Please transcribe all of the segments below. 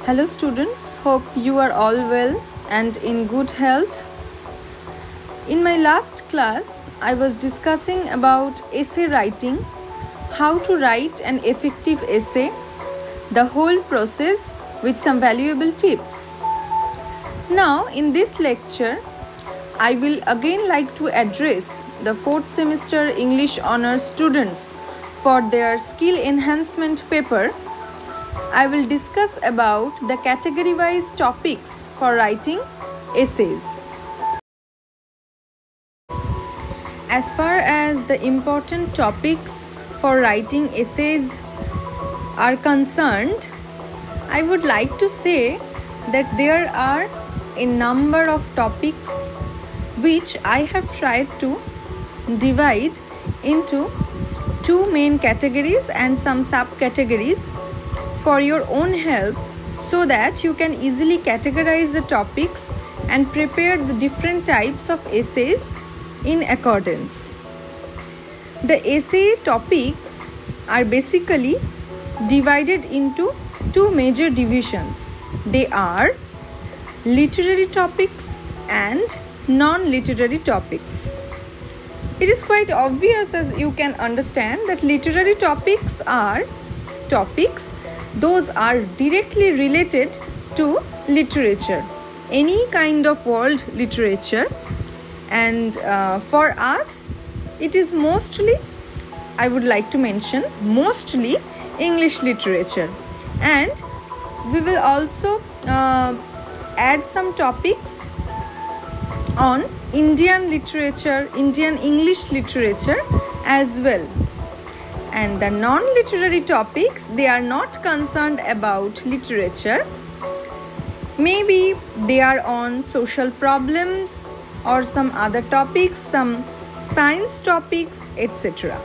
Hello students, hope you are all well and in good health. In my last class, I was discussing about essay writing, how to write an effective essay, the whole process with some valuable tips. Now in this lecture, I will again like to address the 4th semester English Honours students for their skill enhancement paper. I will discuss about the category-wise topics for writing essays. As far as the important topics for writing essays are concerned, I would like to say that there are a number of topics which I have tried to divide into two main categories and some subcategories for your own help, so that you can easily categorize the topics and prepare the different types of essays in accordance. The essay topics are basically divided into two major divisions. They are literary topics and non-literary topics. It is quite obvious, as you can understand, that literary topics are topics those are directly related to literature, any kind of world literature, and for us it is mostly, I would like to mention, mostly English literature, and we will also add some topics on Indian literature, Indian English literature as well. And the non-literary topics, they are not concerned about literature. Maybe they are on social problems or some other topics, some science topics, etc.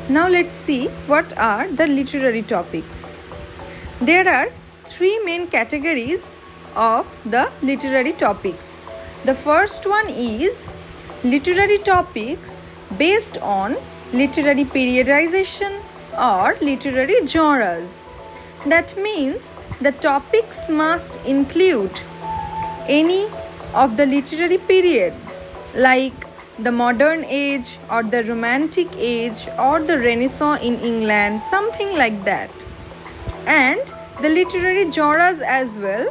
Now let's see what are the literary topics. There are three main categories of the literary topics. The first one is literary topics based on literary periodization or literary genres. That means the topics must include any of the literary periods like the modern age or the romantic age or the Renaissance in England, something like that. And the literary genres as well,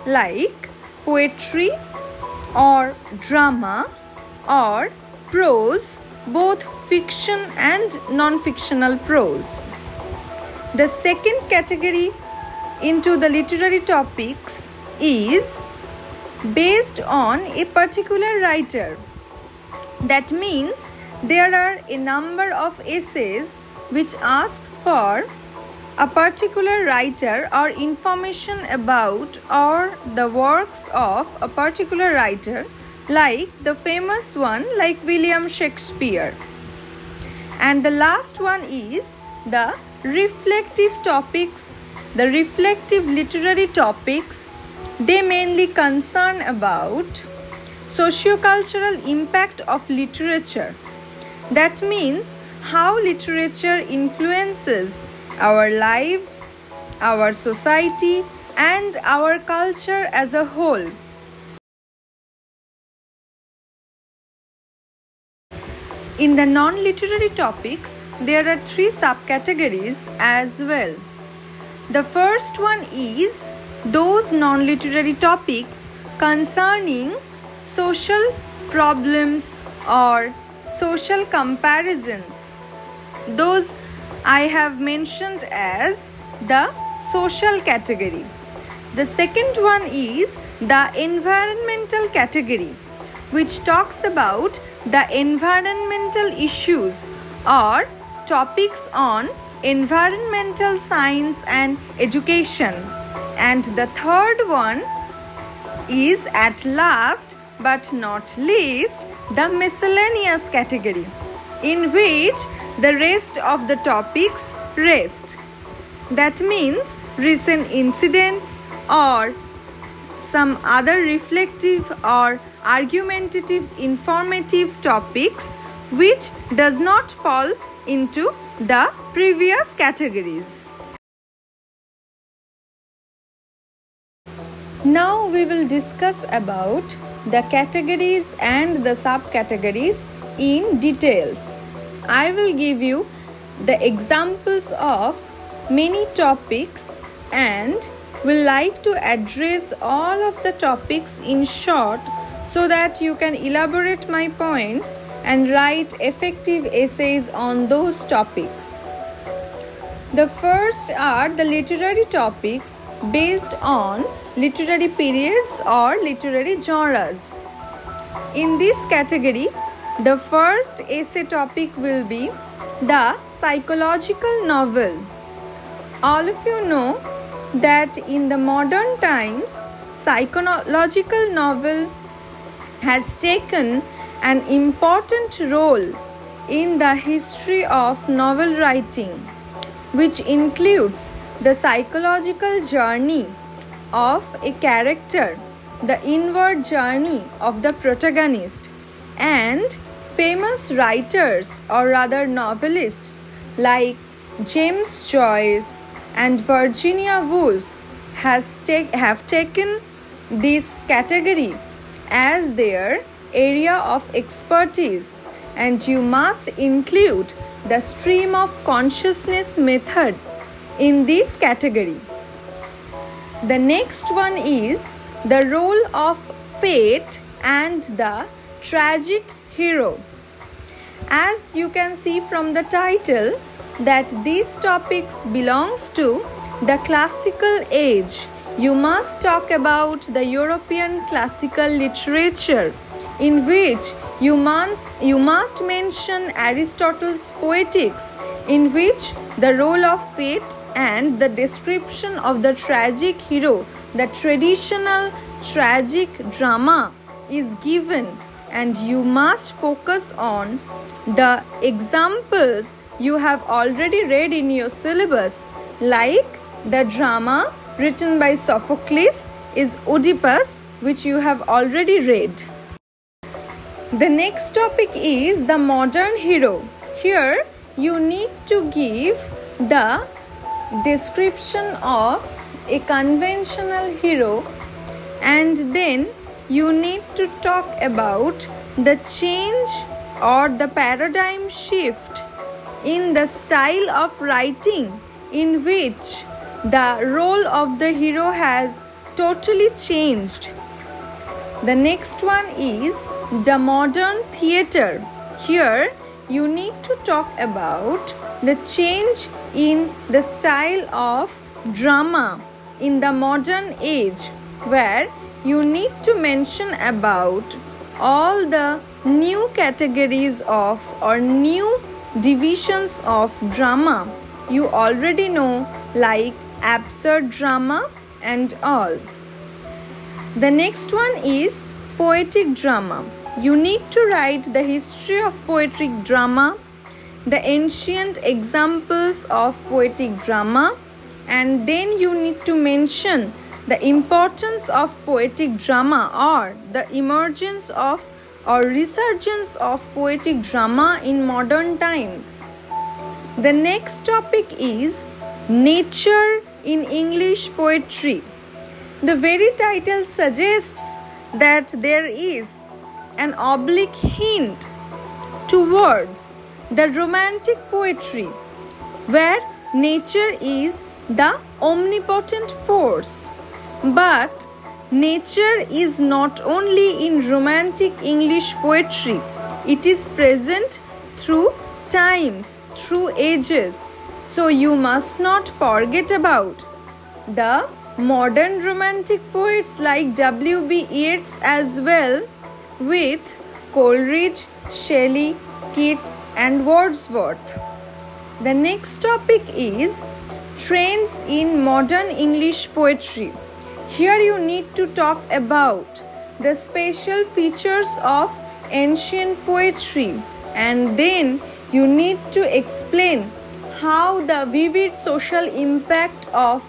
like poetry or drama or prose, both fiction and non-fictional prose. The second category into the literary topics is based on a particular writer. That means there are a number of essays which asks for a particular writer or information about or the works of a particular writer, like the famous one like William Shakespeare. And the last one is the reflective topics. The reflective literary topics, they mainly concern about socio-cultural impact of literature. That means how literature influences our lives, our society, and our culture as a whole. In the non-literary topics, there are three subcategories as well. The first one is those non-literary topics concerning social problems or social comparisons. Those I have mentioned as the social category. The second one is the environmental category, which talks about the environmental issues or topics on environmental science and education. And the third one is, at last but not least, the miscellaneous category, in which the rest of the topics rest. That means recent incidents or some other reflective or argumentative informative topics which does not fall into the previous categories. Now we will discuss about the categories and the subcategories in details. I will give you the examples of many topics and will like to address all of the topics in short so that you can elaborate my points and write effective essays on those topics. The first are the literary topics based on literary periods or literary genres. In this category, the first essay topic will be the psychological novel. All of you know that in the modern times, psychological novel has taken an important role in the history of novel writing, which includes the psychological journey of a character, the inward journey of the protagonist, and famous writers or rather novelists like James Joyce and Virginia Woolf have taken this category as their area of expertise, and you must include the stream of consciousness method in this category. The next one is the role of fate and the tragic hero. As you can see from the title that these topics belongs to the classical age, you must talk about the European classical literature, in which you must mention Aristotle's Poetics, in which the role of fate and the description of the tragic hero, the traditional tragic drama, is given, and you must focus on the examples you have already read in your syllabus, like the drama written by Sophocles is Oedipus, which you have already read. The next topic is the modern hero. Here you need to give the description of a conventional hero, and then you need to talk about the change or the paradigm shift in the style of writing in which the role of the hero has totally changed. The next one is the modern theatre. Here you need to talk about the change in the style of drama in the modern age, where you need to mention about all the new categories of or new divisions of drama you already know, like absurd drama and all. The next one is poetic drama. You need to write the history of poetic drama, the ancient examples of poetic drama, and then you need to mention the importance of poetic drama or the emergence of or resurgence of poetic drama in modern times. The next topic is nature in English poetry. The very title suggests that there is an oblique hint towards the romantic poetry, where nature is the omnipotent force. But nature is not only in romantic English poetry, it is present through times, through ages. So you must not forget about the modern romantic poets like W.B. Yeats as well, with Coleridge, Shelley, Keats and Wordsworth. The next topic is trends in modern English poetry. Here you need to talk about the special features of ancient poetry, and then you need to explain how the vivid social impact of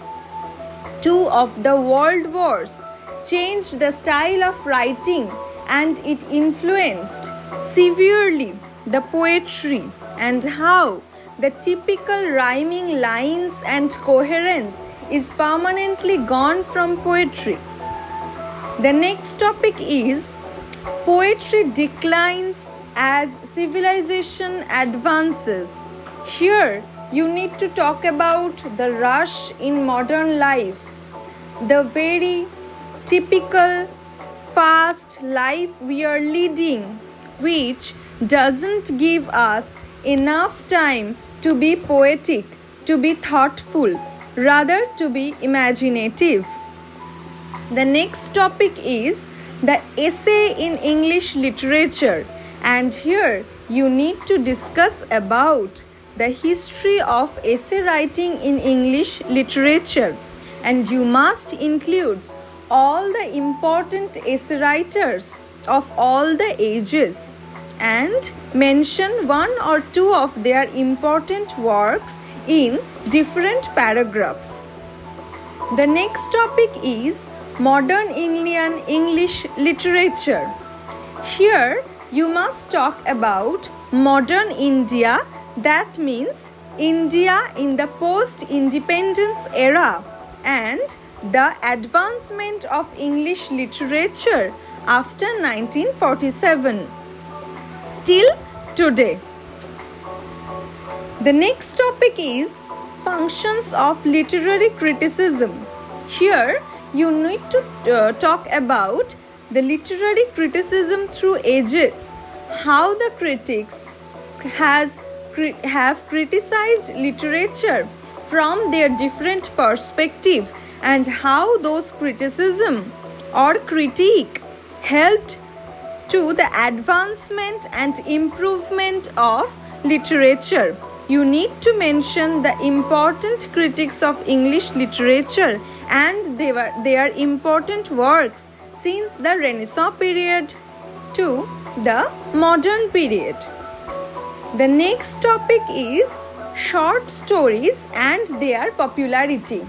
two of the world wars changed the style of writing, and it influenced severely the poetry and how the typical rhyming lines and coherence is permanently gone from poetry. The next topic is poetry declines as civilization advances. Here you need to talk about the rush in modern life, the very typical fast life we are leading, which doesn't give us enough time to be poetic, to be thoughtful, rather to be imaginative. The next topic is the essay in English literature, and here you need to discuss about the history of essay writing in English literature, and you must include all the important essay writers of all the ages and mention one or two of their important works in different paragraphs. The next topic is modern Indian English literature. Here you must talk about modern India, that means India in the post-independence era, and the advancement of English literature after 1947 till today. The next topic is functions of literary criticism. Here you need to talk about the literary criticism through ages, how the critics have criticized literature from their different perspective, and how those criticism or critique helped to the advancement and improvement of literature. You need to mention the important critics of English literature and their important works since the Renaissance period to the modern period. The next topic is short stories and their popularity.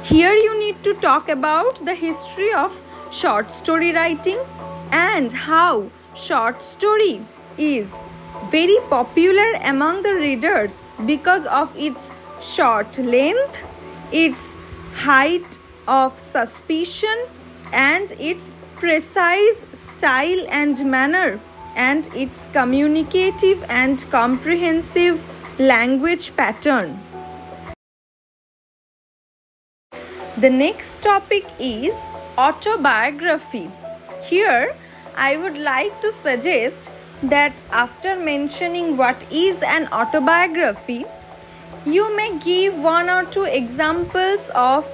Here you need to talk about the history of short story writing and how short story is very popular among the readers because of its short length, its height of suspicion, and its precise style and manner, and its communicative and comprehensive language pattern. The next topic is autobiography. Here I would like to suggest that after mentioning what is an autobiography, you may give one or two examples of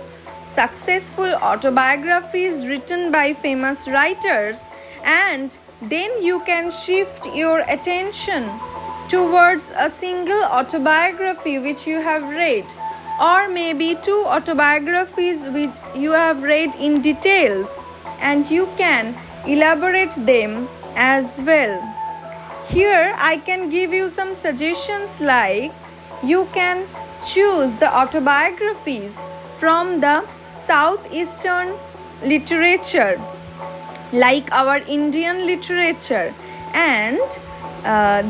successful autobiographies written by famous writers, and then you can shift your attention towards a single autobiography which you have read, or maybe two autobiographies which you have read in details, and you can elaborate them as well. Here I can give you some suggestions, like you can choose the autobiographies from the southeastern literature like our Indian literature, and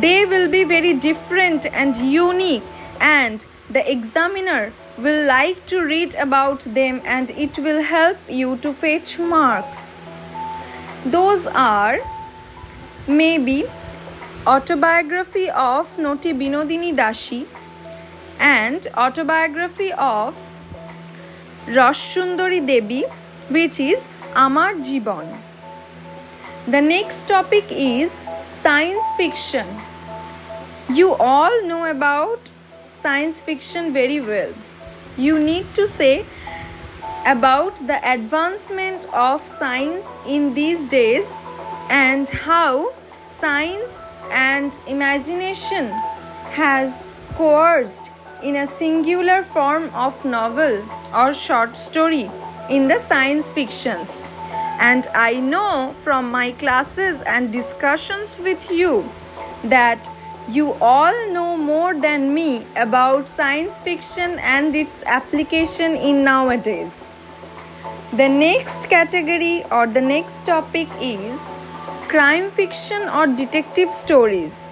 they will be very different and unique, and the examiner will like to read about them, and it will help you to fetch marks. Those are maybe autobiography of Noti Binodini Dashi and autobiography of Rashsundari Devi, which is Amar Jibon. The next topic is science fiction. You all know about science fiction very well. You need to say about the advancement of science in these days and how science and imagination has coerced in a singular form of novel or short story in the science fictions. And I know from my classes and discussions with you that you all know more than me about science fiction and its application in nowadays. The next category or the next topic is crime fiction or detective stories.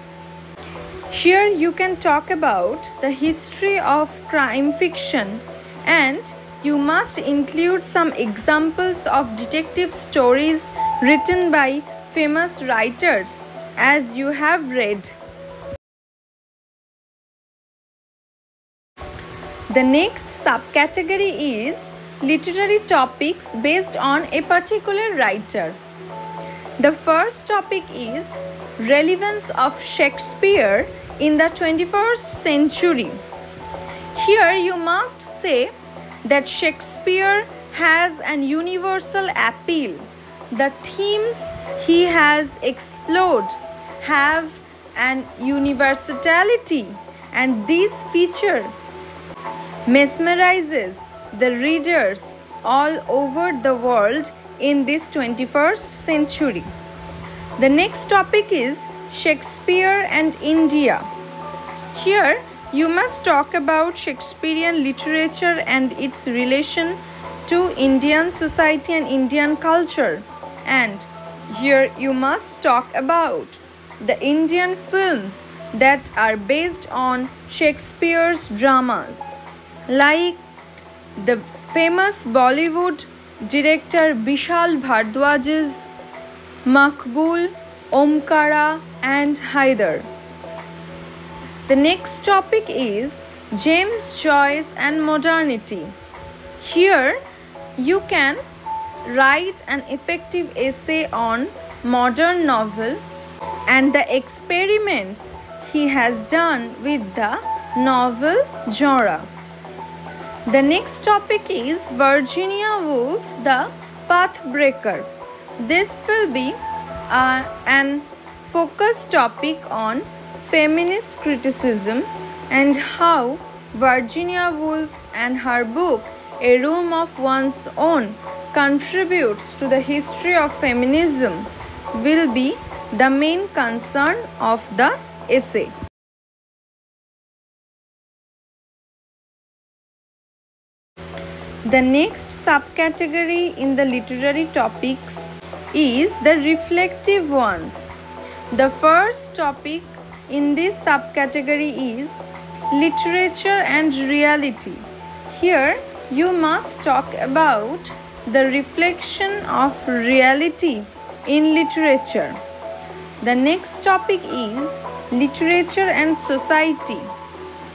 Here you can talk about the history of crime fiction, and you must include some examples of detective stories written by famous writers as you have read. The next subcategory is literary topics based on a particular writer. The first topic is relevance of Shakespeare in the 21st century. Here you must say that Shakespeare has an universal appeal. The themes he has explored have an universality, and this feature mesmerizes the readers all over the world in this 21st century. The next topic is Shakespeare and India. Here you must talk about Shakespearean literature and its relation to Indian society and Indian culture. And here you must talk about the Indian films that are based on Shakespeare's dramas, like the famous Bollywood director Vishal Bhardwaj's Maqbool, Omkara and Haider. The next topic is James Joyce and modernity. Here you can write an effective essay on modern novel and the experiments he has done with the novel genre. The next topic is Virginia Woolf, the Pathbreaker. This will be an focused topic on feminist criticism and how Virginia Woolf and her book A Room of One's Own contributes to the history of feminism will be the main concern of the essay. The next subcategory in the literary topics is the reflective ones. The first topic in this subcategory is literature and reality. Here you must talk about the reflection of reality in literature. The next topic is literature and society.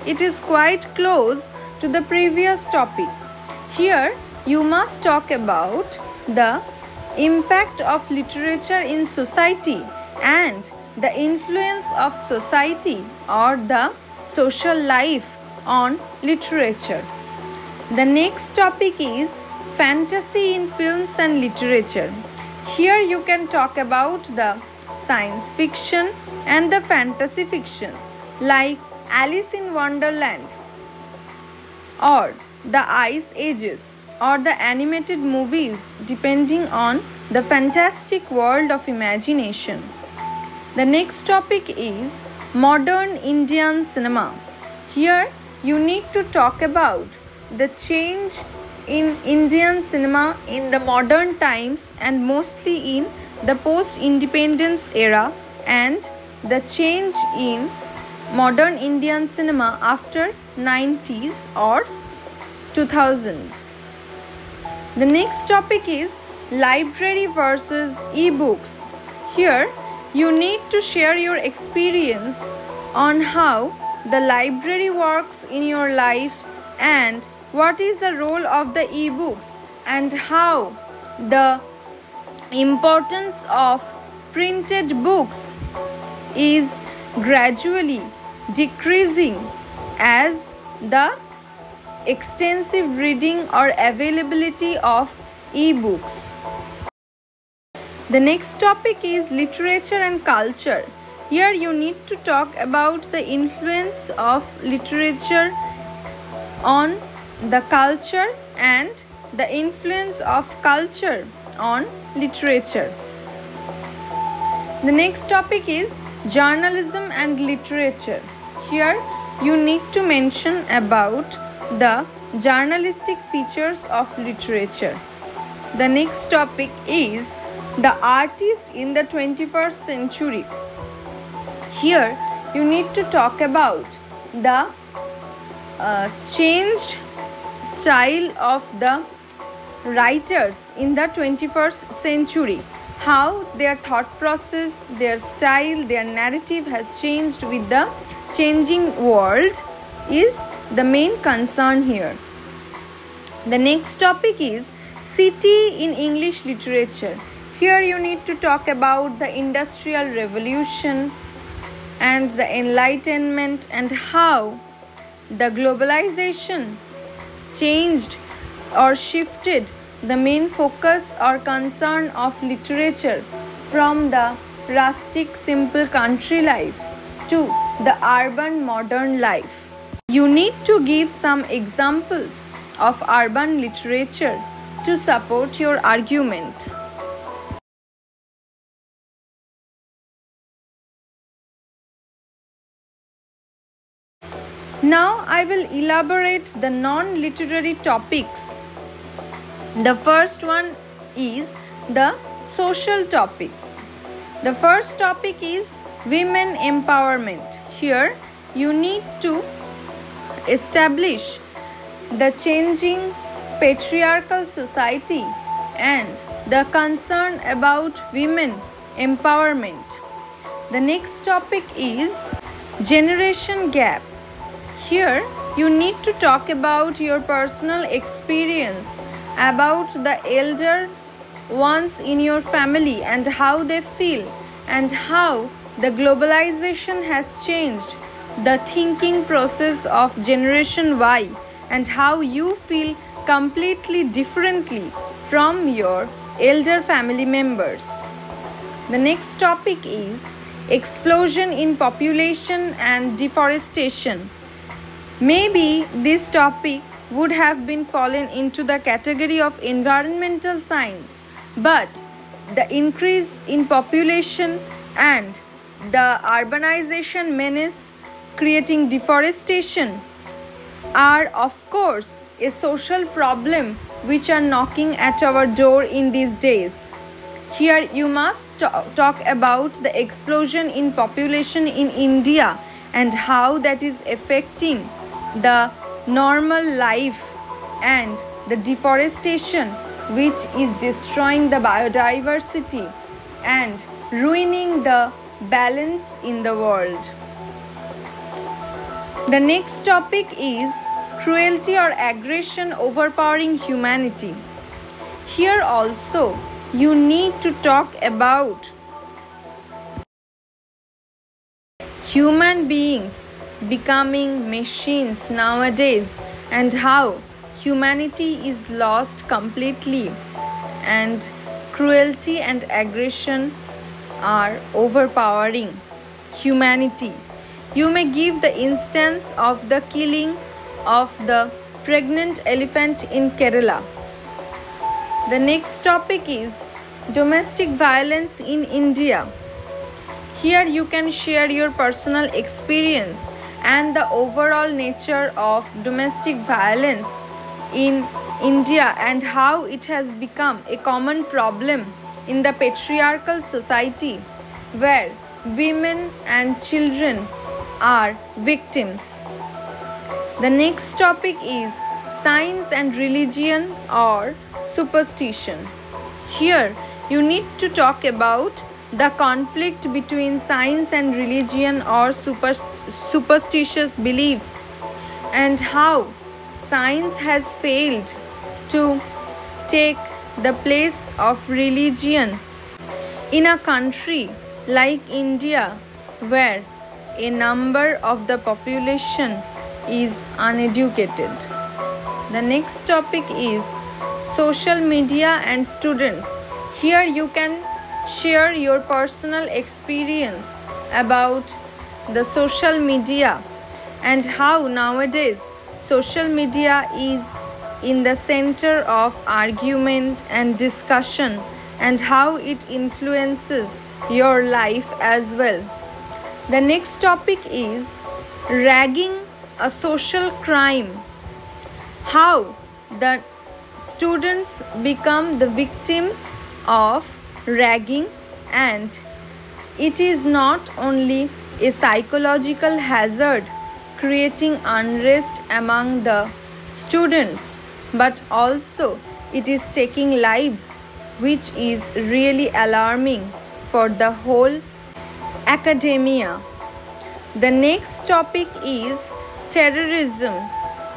It is quite close to the previous topic. Here you must talk about the impact of literature in society and the influence of society or the social life on literature. The next topic is fantasy in films and literature. Here you can talk about the science fiction and the fantasy fiction like Alice in Wonderland or the Ice Ages or the animated movies depending on the fantastic world of imagination. The next topic is modern Indian cinema. Here you need to talk about the change in Indian cinema in the modern times and mostly in the post-independence era and the change in modern Indian cinema after 90s or 2000. The next topic is library versus e-books. Here you need to share your experience on how the library works in your life and what is the role of the e-books and how the importance of printed books is gradually decreasing as the extensive reading or availability of e-books. The next topic is literature and culture. Here you need to talk about the influence of literature on the culture and the influence of culture on literature. The next topic is journalism and literature. Here you need to mention about the journalistic features of literature. The next topic is the artist in the 21st century. Here you need to talk about the changed style of the writers in the 21st century, how their thought process, their style, their narrative has changed with the changing world is the main concern here. The next topic is city in English literature. Here you need to talk about the Industrial Revolution and the Enlightenment and how the globalization changed or shifted the main focus or concern of literature from the rustic simple country life to the urban modern life. You need to give some examples of urban literature to support your argument. Now I will elaborate the non-literary topics. The first one is the social topics. The first topic is women empowerment. Here you need to establish the changing patriarchal society and the concern about women empowerment. The next topic is generation gap. Here you need to talk about your personal experience about the elder ones in your family and how they feel and how the globalization has changed the thinking process of Generation Y and how you feel completely differently from your elder family members. The next topic is explosion in population and deforestation. Maybe this topic would have been fallen into the category of environmental science, but the increase in population and the urbanization menace creating deforestation are of course a social problem which are knocking at our door in these days. Here you must talk about the explosion in population in India and how that is affecting the normal life and the deforestation which is destroying the biodiversity and ruining the balance in the world. The next topic is cruelty or aggression overpowering humanity. Here also you need to talk about human beings becoming machines nowadays and how humanity is lost completely and cruelty and aggression are overpowering humanity. You may give the instance of the killing of the pregnant elephant in Kerala. The next topic is domestic violence in India. Here you can share your personal experience and the overall nature of domestic violence in India and how it has become a common problem in the patriarchal society where women and children are victims. The next topic is science and religion or superstition. Here you need to talk about the conflict between science and religion or superstitious beliefs and how science has failed to take the place of religion in a country like India where a number of the population is uneducated. The next topic is social media and students. Here you can share your personal experience about the social media and how nowadays social media is in the center of argument and discussion and how it influences your life as well. The next topic is ragging, a social crime. How the students become the victim of ragging, and it is not only a psychological hazard, creating unrest among the students, but also it is taking lives, which is really alarming for the whole academia. The next topic is terrorism.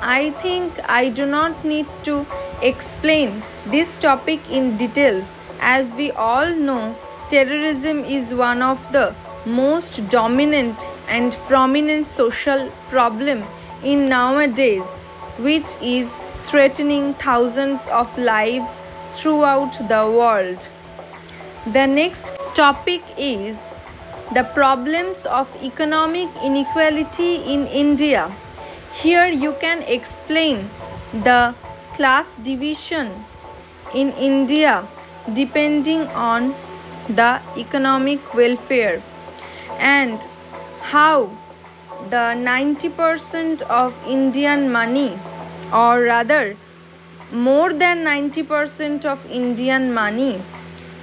I think I do not need to explain this topic in details, as we all know terrorism is one of the most dominant and prominent social problem in nowadays, which is threatening thousands of lives throughout the world. The next topic is the problems of economic inequality in India. Here you can explain the class division in India depending on the economic welfare, and how the 90% of Indian money, or rather more than 90% of Indian money,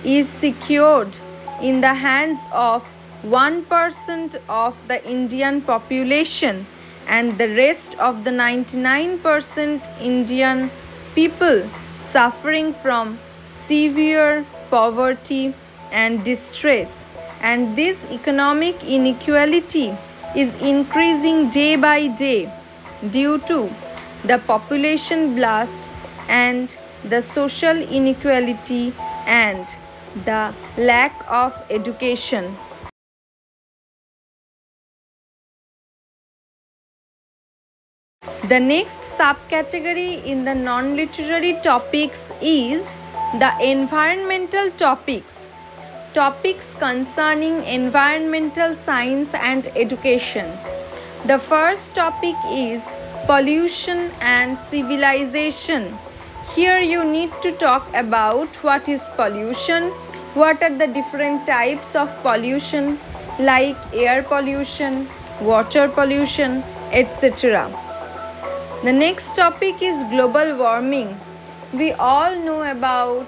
is secured in the hands of 1% of the Indian population, and the rest of the 99% Indian people suffering from severe poverty and distress. And this economic inequality is increasing day by day due to the population blast and the social inequality and the lack of education. The next subcategory in the non-literary topics is the environmental topics. Topics concerning environmental science and education. The first topic is pollution and civilization. Here you need to talk about what is pollution, what are the different types of pollution like air pollution, water pollution, etc. The next topic is global warming. We all know about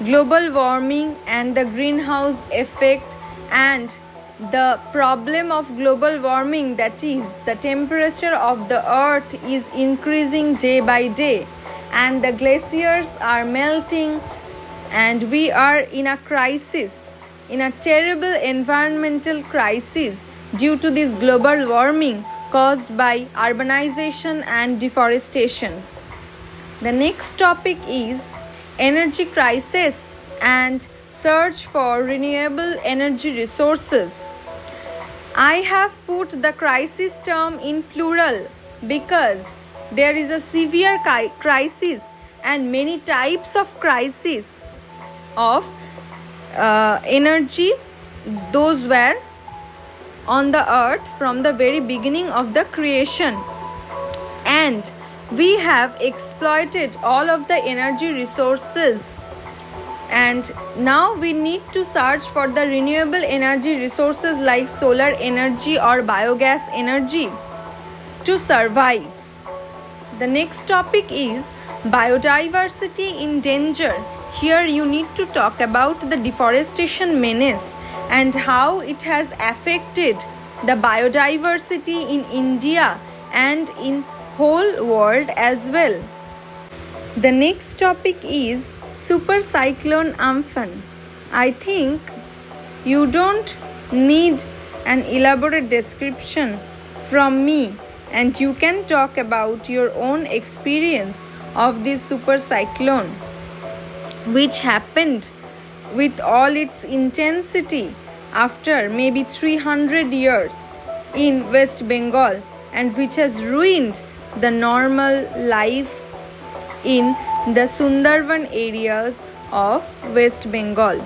global warming and the greenhouse effect, and the problem of global warming, that is the temperature of the earth is increasing day by day, and the glaciers are melting, and we are in a crisis, in a terrible environmental crisis due to this global warming caused by urbanization and deforestation. The next topic is energy crisis and search for renewable energy resources. I have put the crisis term in plural because there is a severe crisis and many types of crisis of energy. Those were on the earth from the very beginning of the creation, and we have exploited all of the energy resources, and now we need to search for the renewable energy resources like solar energy or biogas energy to survive. The next topic is biodiversity in danger. Here you need to talk about the deforestation menace and how it has affected the biodiversity in India and in whole world as well. The next topic is super cyclone Amphan. I think you don't need an elaborate description from me, and you can talk about your own experience of this super cyclone, which happened with all its intensity after maybe 300 years in West Bengal, and which has ruined the normal life in the Sundarban areas of West Bengal.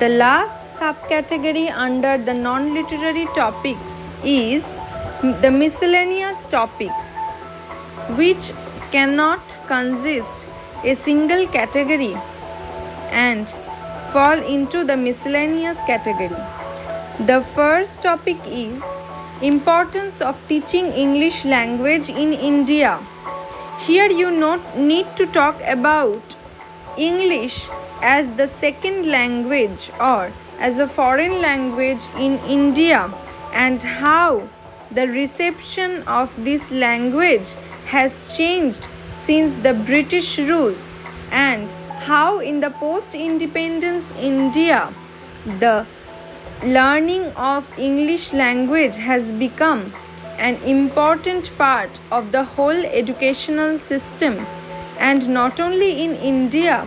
The last subcategory under the non-literary topics is the miscellaneous topics, which cannot consist a single category and fall into the miscellaneous category. The first topic is importance of teaching English language in India. Here you need to talk about English as the second language or as a foreign language in India, and how the reception of this language has changed since the British rules, and how in the post-independence India the learning of English language has become an important part of the whole educational system. And not only in India,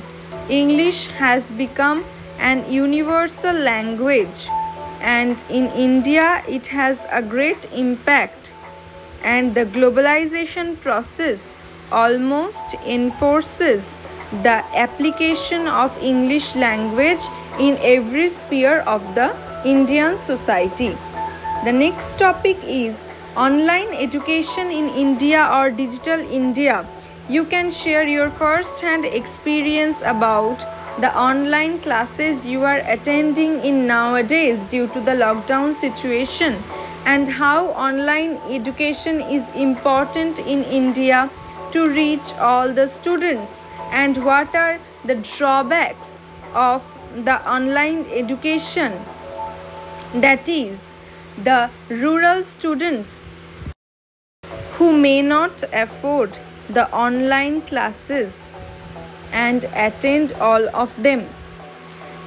English has become an universal language, and in India it has a great impact, and the globalization process almost enforces the application of English language in every sphere of the Indian society. The next topic is online education in India or digital India. You can share your first-hand experience about the online classes you are attending in nowadays due to the lockdown situation, and how online education is important in India to reach all the students, and what are the drawbacks of the online education, that is the rural students who may not afford the online classes and attend all of them.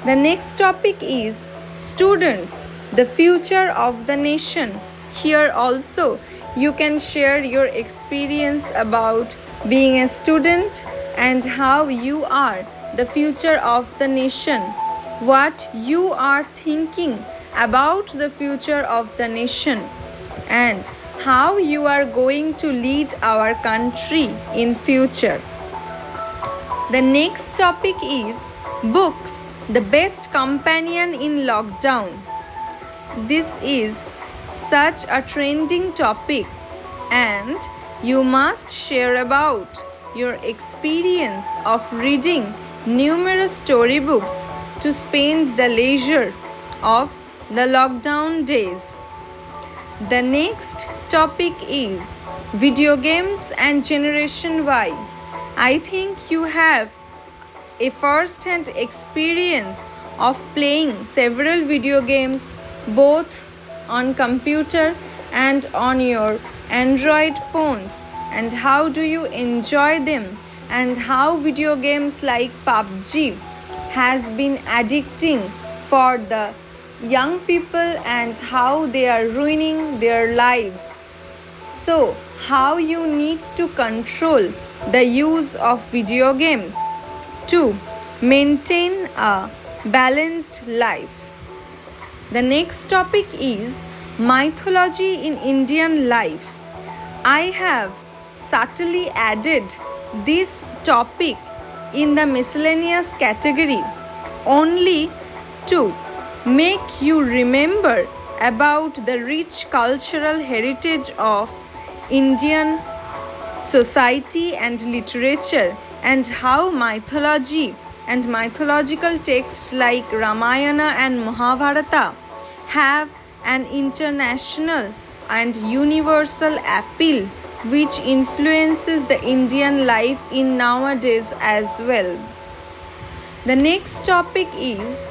The next topic is students, the future of the nation. Here also you can share your experience about being a student and how you are the future of the nation, what you are thinking about the future of the nation, and how you are going to lead our country in future. The next topic is books, the best companion in lockdown. This is such a trending topic, and you must share about your experience of reading numerous storybooks to spend the leisure of the lockdown days. The next topic is video games and Generation Y. I think you have a first-hand experience of playing several video games both on computer and on your Android phones, and how do you enjoy them, and how video games like PUBG has been addicting for the young people and how they are ruining their lives. So, how you need to control the use of video games to maintain a balanced life. The next topic is mythology in Indian life. I have subtly added this topic in the miscellaneous category only to make you remember about the rich cultural heritage of Indian society and literature, and how mythology and mythological texts like Ramayana and Mahabharata have an international and universal appeal which influences the Indian life in nowadays as well. The next topic is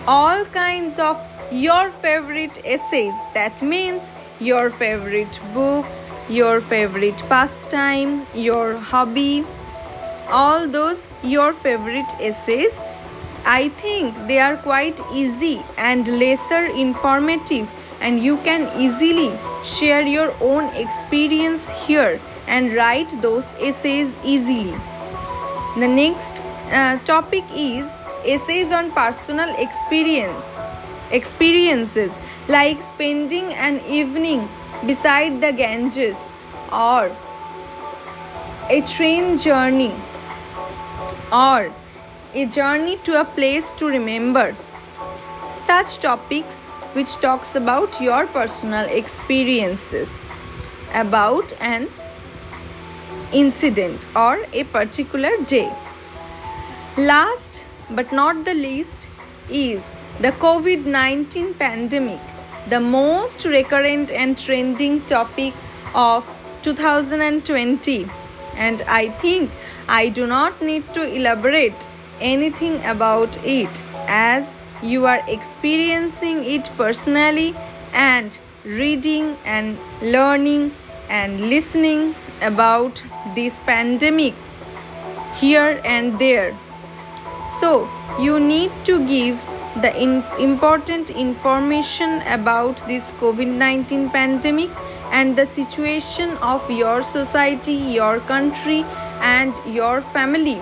all kinds of your favorite essays. That means your favorite book, your favorite pastime, your hobby, all those your favorite essays. I think they are quite easy and lesser informative, and you can easily share your own experience here and write those essays easily. The next topic is essays on personal experiences like spending an evening beside the Ganges, or a train journey, or a journey to a place to remember. Such topics which talks about your personal experiences about an incident or a particular day. Last but not the least is the COVID-19 pandemic, the most recurrent and trending topic of 2020, and I think I do not need to elaborate anything about it, as you are experiencing it personally and reading and learning and listening about this pandemic here and there. So you need to give the important information about this COVID-19 pandemic and the situation of your society, your country and your family,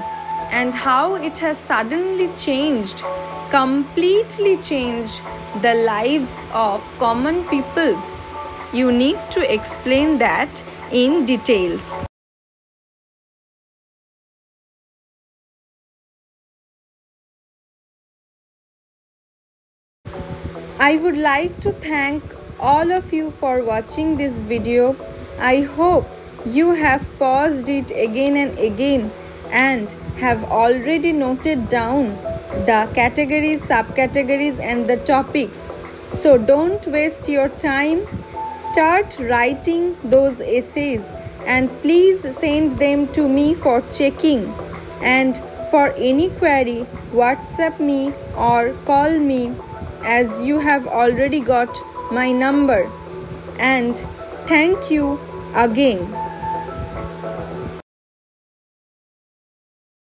and how it has suddenly changed, completely changed the lives of common people. You need to explain that in details. I would like to thank all of you for watching this video. I hope you have paused it again and again and have already noted down the categories, subcategories and the topics. So don't waste your time. Start writing those essays and please send them to me for checking. And for any query, WhatsApp me or call me, as you have already got my number. And thank you again.